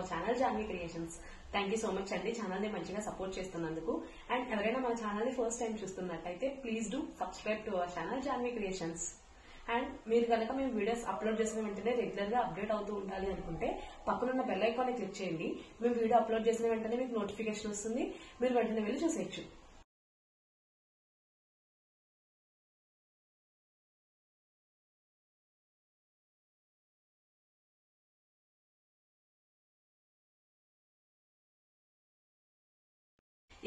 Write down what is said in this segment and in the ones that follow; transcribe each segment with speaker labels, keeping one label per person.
Speaker 1: Hour channel Janvi creations. Thank you so much అండి channel ని మంచిగా సపోర్ట్ చేస్తున్నందుకు. అండ్ ఎవరైనా మన ఛానల్ ని ఫస్ట్ టైం చూస్తున్నట్టయితే please do subscribe to our channel Janvi creations. And మీరు కనుక మేము వీడియోస్ అప్లోడ్ చేసిన వెంటనే రెగ్యులర్ గా అప్డేట్ అవుతూ ఉండాలి అనుకుంటే పక్కనున్న బెల్ ఐకాన్ క్లిక్ చేయండి. మేము వీడియో అప్లోడ్ చేసిన వెంటనే మీకు నోటిఫికేషన్ వస్తుంది, మీరు వెంటనే వెళ్ళి చూసేయచ్చు.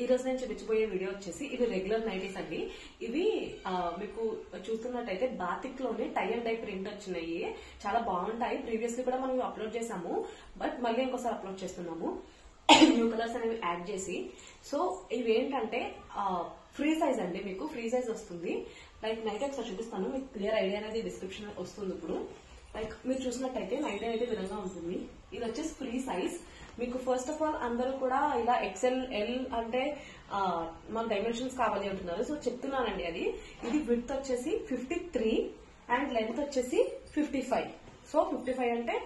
Speaker 1: ఈ రోజు నేను చూపించబోయే వీడియో వచ్చేసి ఇవి రెగ్యులర్ నైటీస్ అండి. ఇవి మీకు చూస్తున్నట్టయితే బాతిక్ లోనే టై అండ్ డై ప్రింట్ వచ్చినాయి. చాలా బాగుంటాయి. ప్రీవియస్లీ కూడా మనం అప్లోడ్ చేసాము, బట్ మళ్ళీ ఇంకోసారి అప్లోడ్ చేస్తున్నాము న్యూ కలర్స్ అనేవి యాడ్ చేసి. సో ఇవి ఏంటంటే ఫ్రీ సైజ్ అండి, మీకు ఫ్రీ సైజ్ వస్తుంది. లైక్ నైట్ ఒకసారి చూపిస్తాను, మీకు క్లియర్ ఐడియా అనేది డిస్క్రిప్షన్ వస్తుంది. ఇప్పుడు లైక్ మీరు చూసినట్టయితే నైట్ అనేది విధంగా ఉంటుంది. ఇది వచ్చేసి ఫ్రీ సైజ్. మీకు ఫస్ట్ ఆఫ్ ఆల్ అందరూ కూడా ఇలా ఎక్సెల్ ఎల్ అంటే మన డైమెన్షన్స్ కావాలి అంటున్నారు. సో చెప్తున్నానండి అది. ఇది విడ్త్ వచ్చేసి 53 అండ్ లెంత్ వచ్చేసి 55. సో 55 అంటే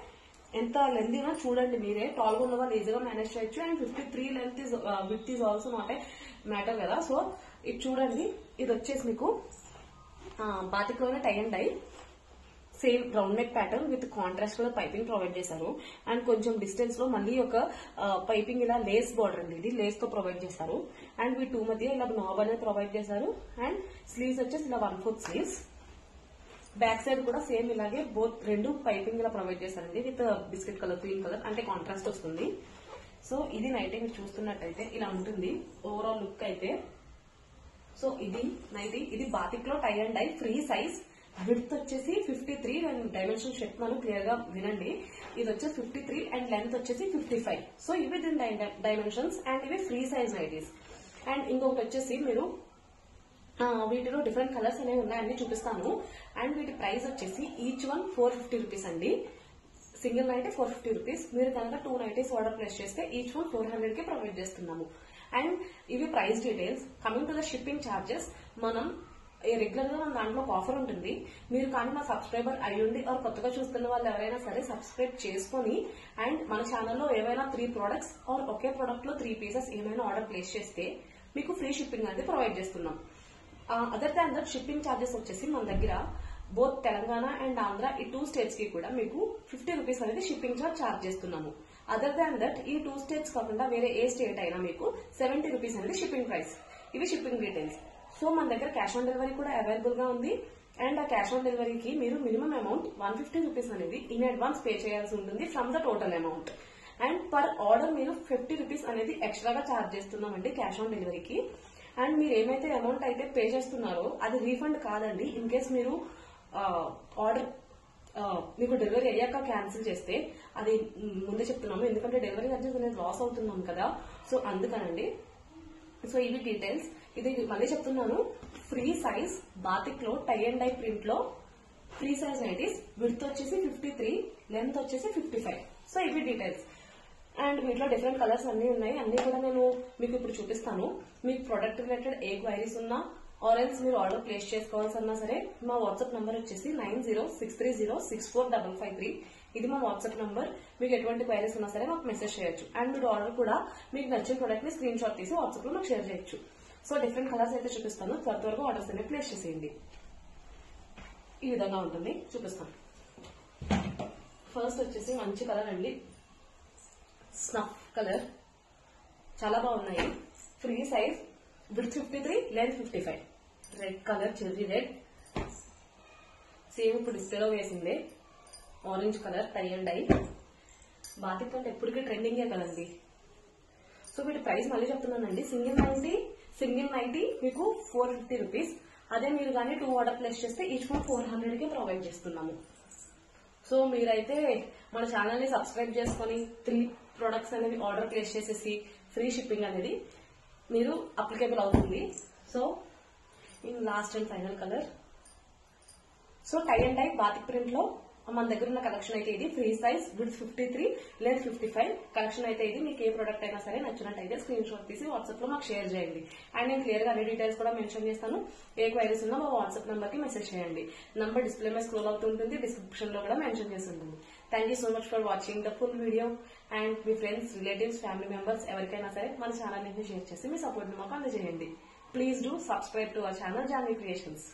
Speaker 1: ఎంత లెంత్ అయినా చూడండి మీరే. టాల్ గా ఉన్న వాళ్ళు ఈజీగా మేనేజ్ చేయొచ్చు. And 53 length is width is also not a matter కదా. సో ఇది చూడండి. ఇది వచ్చేసి మీకు బాతిక్ లోనే tie and dye same round neck pattern with contrast కూడా పైపింగ్ ప్రొవైడ్ చేశారు. అండ్ కొంచెం డిస్టెన్స్ లో మళ్ళీ ఒక పైపింగ్ ఇలా లేస్ బార్డర్ అండి, ఇది లేస్ తో ప్రొవైడ్ చేశారు. అండ్ వీటి టూ మధ్య ఇలా నాబ్ అనేది ప్రొవైడ్ చేశారు. అండ్ స్లీవ్స్ వచ్చేసి ఇలా 1/4 స్లీవ్స్. బ్యాక్ సైడ్ కూడా సేమ్ ఇలాగే రెండు పైపింగ్ ఇలా ప్రొవైడ్ చేశారండి with biscuit colour, cream colour అంటే కాంట్రాస్ట్ వస్తుంది. సో ఇది నైటీ మీరు చూస్తున్నట్టయితే ఇలా ఉంటుంది ఓవరాల్ లుక్ అయితే. సో ఇది నైటీ, ఇది బాతిక్ లో tie and dye free size. Width వచ్చేసి 53 అండ్ డైమెన్షన్ చెప్తున్నాను క్లియర్ గా వినండి. ఇది వచ్చేసి 53 అండ్ లెంత్ వచ్చేసి 55. సో ఇవి దీని డైమెన్షన్స్ అండ్ ఇవి ఫ్రీ సైజ్ నైటీస్. అండ్ ఇంకొకటి వచ్చేసి మీరు వీటిలో డిఫరెంట్ కలర్స్ అనేవి ఉన్నాయని చూపిస్తాను. అండ్ వీటి ప్రైస్ వచ్చేసి ఈచ్ వన్ 450 రూపీస్ అండి. Single nightie 450 rupees. మీరు కనుక 2 నైటీస్ ఆర్డర్ ప్లేస్ చేస్తే ఈచ్ వన్ 400 కి ప్రొవైడ్ చేస్తున్నాము. అండ్ ఇవి price details. Coming to the shipping charges, మనం రెగ్యులర్ గా మన దాంట్లో ఒక ఆఫర్ ఉంటుంది. మీరు కానీ మా సబ్స్క్రైబర్ అయ్యుండి ఆర్ కొత్తగా చూస్తున్న వాళ్ళు ఎవరైనా సరే సబ్స్క్రైబ్ చేసుకుని అండ్ మన ఛానల్లో ఏవైనా 3 ప్రొడక్ట్స్ ఆర్ ఒకే ప్రొడక్ట్ లో 3 పీసెస్ ఏమైనా ఆర్డర్ ప్లేస్ చేస్తే మీకు ఫ్రీ షిప్పింగ్ అనేది ప్రొవైడ్ చేస్తున్నాం. Other than that shipping charges వచ్చేసి మన దగ్గర బోత్ తెలంగాణ అండ్ ఆంధ్ర ఈ 2 స్టేట్స్ కి కూడా మీకు 50 రూపీస్ అనేది షిప్పింగ్ ఛార్జ్ చేస్తున్నాము. అదర్ దాన్ దట్ ఈ 2 స్టేట్స్ కాకుండా వేరే ఏ స్టేట్ అయినా మీకు 70 రూపీస్ అనేది షిప్పింగ్ ప్రైస్. ఇవి షిప్పింగ్ డీటెయిల్స్. సో మన దగ్గర క్యాష్ ఆన్ డెలివరీ కూడా అవైలబుల్ గా ఉంది. అండ్ ఆ క్యాష్ ఆన్ డెలివరీకి మీరు మినిమం అమౌంట్ 150 రూపీస్ అనేది ఇన్ అడ్వాన్స్ పే చేయాల్సి ఉంటుంది from the total amount. And per order మీరు 50 రూపీస్ అనేది ఎక్స్ట్రాగా ఛార్జ్ చేస్తున్నామండి క్యాష్ ఆన్ డెలివరీకి. అండ్ మీరు ఏమైతే అమౌంట్ అయితే పే చేస్తున్నారో అది రీఫండ్ కాదండి. ఇన్ కేస్ మీరు ఆర్డర్ మీకు డెలివరీ అయ్యాక క్యాన్సిల్ చేస్తే అది ముందే చెప్తున్నాము, ఎందుకంటే డెలివరీ ఛార్జెస్ అనేది లాస్ అవుతున్నాం కదా. సో అందుకనండి. సో ఇవి డీటెయిల్స్. ఇది మళ్ళీ చెప్తున్నాను, ఫ్రీ సైజ్ బాతిక్ లో టై అండ్ డై ప్రింట్ లో ఫ్రీ సైజ్ నైటీస్. విడ్త్ వచ్చేసి 53, లెంత్ వచ్చేసి 55. సో ఇవి డీటెయిల్స్. అండ్ వీటిలో డిఫరెంట్ కలర్స్ అన్ని ఉన్నాయి. అన్ని కూడా నేను మీకు ఇప్పుడు చూపిస్తాను. మీకు ప్రొడక్ట్ రిలేటెడ్ ఏ క్వైరీస్ ఉన్నా ఆర్ ఎల్స్ మీరు ఆర్డర్ ప్లేస్ చేసుకోవాల్సన్నా సరే మా వాట్సాప్ నంబర్ వచ్చేసి 9063064553. ఇది మా వాట్సాప్ నంబర్. మీకు ఎటువంటి క్వైరీస్ ఉన్నా సరే మాకు మెసేజ్ చేయొచ్చు. అండ్ మీరు ఆర్డర్ కూడా మీకు నచ్చిన ప్రొడక్ట్ ని స్క్రీన్ షాట్ తీసి వాట్సాప్ లో మాకు షేర్ చేయొచ్చు. సో డిఫరెంట్ కలర్స్ అయితే చూపిస్తాను. త్వరగా ఆర్డర్స్ అనేవి ప్లేస్ చేసేయండి. ఈ విధంగా ఉంటుంది, చూపిస్తాను. ఫస్ట్ వచ్చేసి మంచి కలర్ అండి, స్నఫ్ కలర్. చాలా బాగున్నాయి. Free size, width 53, length 55. Red colour, cherry red. Same ఇప్పుడు డిస్ప్లేలో వేసిందే orange colour tie and dye. Batik అంటే ఎప్పటికీ ట్రెండింగే కదండి. సో వీటి ప్రైస్ మళ్ళీ చెప్తున్నానండి. సింగిల్ నైటీ మీకు 450 రూపీస్. అదే మీరు కానీ 2 ఆర్డర్ ప్లేస్ చేస్తే ఈచ్ వన్ 400 కి ప్రొవైడ్ చేస్తున్నాము. సో మీరైతే మన ఛానల్ ని సబ్స్క్రైబ్ చేసుకుని 3 ప్రొడక్ట్స్ అనేవి ఆర్డర్ ప్లేస్ చేసేసి ఫ్రీ షిప్పింగ్ అనేది మీరు అప్లికేబుల్ అవుతుంది. So in last and final colour. So tie and dye batik print లో మన దగ్గర ఉన్న కలెక్షన్ అయితే ఇది ఫ్రీ సైజ్ విత్ 53 లేదా 55 కలెక్షన్ అయితే ఇది. మీకు ఏ ప్రొడక్ట్ అయినా సరే నచ్చినట్టయితే స్క్రీన్ షాట్ తీసి వాట్సాప్ లో మాకు షేర్ చేయండి. అండ్ నేను క్లియర్ గా అన్ని డీటెయిల్స్ కూడా మెన్షన్ చేస్తాను. ఏ క్వైరీస్ ఉన్నా మా వాట్సాప్ నంబర్ కి మెసేజ్ చేయండి. నంబర్ డిస్ప్లే మీద స్క్రోల్ అవుతుంటుంది, డిస్క్రిప్షన్ లో కూడా మెన్షన్ చేసి ఉంటుంది. Thank you so much for watching the full video. And me friends, relatives, family members ఎవరికైనా సరే మన ఛానల్ ని షేర్ చేసి మీ సపోర్ట్ ని మాకు అందజేయండి. Please do subscribe to our channel Janvi creations.